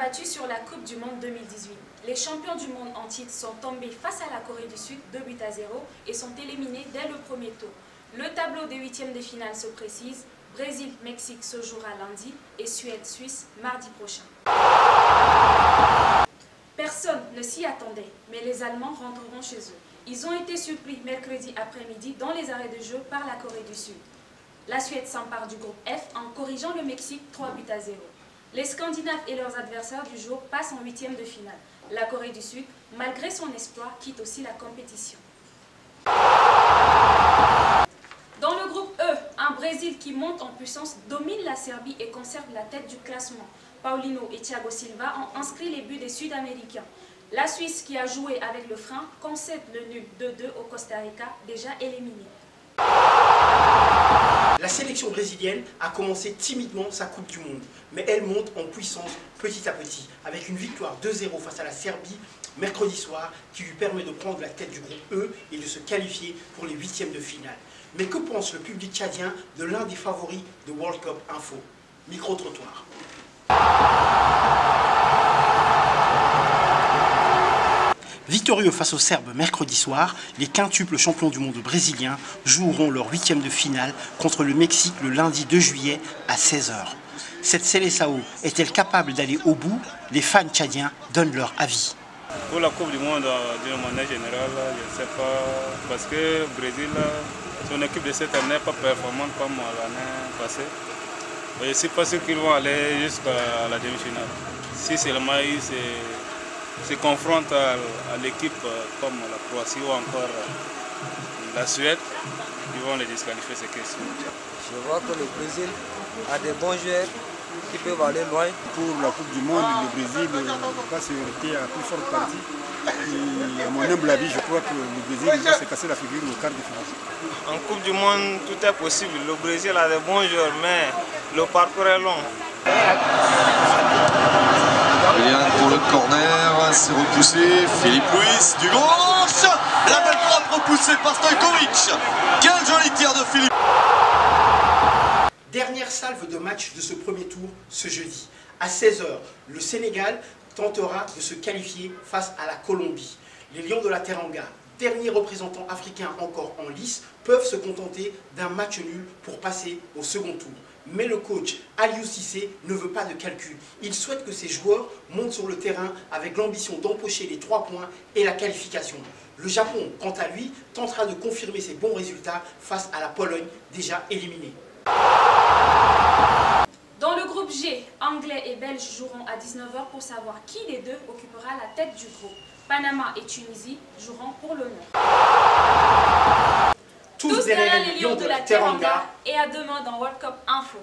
abattu sur la Coupe du Monde 2018. Les champions du monde en titre sont tombés face à la Corée du Sud 2-0 et sont éliminés dès le premier tour. Le tableau des huitièmes de finale se précise. Brésil-Mexique se jouera lundi et Suède-Suisse mardi prochain. Personne ne s'y attendait, mais les Allemands rentreront chez eux. Ils ont été surpris mercredi après-midi dans les arrêts de jeu par la Corée du Sud. La Suède s'empare du groupe F en corrigeant le Mexique 3-0. Les Scandinaves et leurs adversaires du jour passent en huitièmes de finale. La Corée du Sud, malgré son espoir, quitte aussi la compétition. Dans le groupe E, un Brésil qui monte en puissance domine la Serbie et conserve la tête du classement. Paulinho et Thiago Silva ont inscrit les buts des Sud-Américains. La Suisse, qui a joué avec le frein, concède le nul 2-2 au Costa Rica, déjà éliminé. La sélection brésilienne a commencé timidement sa Coupe du Monde, mais elle monte en puissance petit à petit, avec une victoire 2-0 face à la Serbie mercredi soir, qui lui permet de prendre la tête du groupe E et de se qualifier pour les huitièmes de finale. Mais que pense le public tchadien de l'un des favoris de World Cup Info? Micro-trottoir. Victorieux face aux Serbes mercredi soir, les quintuples champions du monde brésiliens joueront leur huitième de finale contre le Mexique le lundi 2 juillet à 16 h. Cette Seleção est-elle capable d'aller au bout? Les fans tchadiens donnent leur avis. Pour la Coupe du Monde, d'une manière générale, je ne sais pas, parce que le Brésil, son équipe de cette année n'est pas performante comme l'année passée. Je ne suis pas sûr qu'ils vont aller jusqu'à la demi-finale. Si seulement ils se confrontent à l'équipe comme la Croatie ou encore la Suède, ils vont les disqualifier ces questions. Je vois que le Brésil a des bons joueurs qui peuvent aller loin. Pour la Coupe du Monde, le Brésil va se heurter à plus forte partie. Et à mon humble avis, je crois que le Brésil va se casser la figure au quart de finale. En Coupe du Monde, tout est possible. Le Brésil a des bons joueurs, mais le parcours est long. Rien pour le corner, c'est repoussé. Philippe Luis du gauche. La belle frappe repoussée par Stojkovic. Quel joli tir de Philippe. Dernière salve de match de ce premier tour ce jeudi. À 16 h, le Sénégal tentera de se qualifier face à la Colombie. Les Lions de la Teranga, derniers représentants africains encore en lice, peuvent se contenter d'un match nul pour passer au second tour. Mais le coach Aliou Cissé ne veut pas de calcul. Il souhaite que ses joueurs montent sur le terrain avec l'ambition d'empocher les 3 points et la qualification. Le Japon, quant à lui, tentera de confirmer ses bons résultats face à la Pologne, déjà éliminée. Dans le groupe G, Anglais et Belges joueront à 19 h pour savoir qui des deux occupera la tête du groupe. Panama et Tunisie joueront pour l'honneur. Tous derrière les Lions de la Teranga et à demain dans World Cup Info.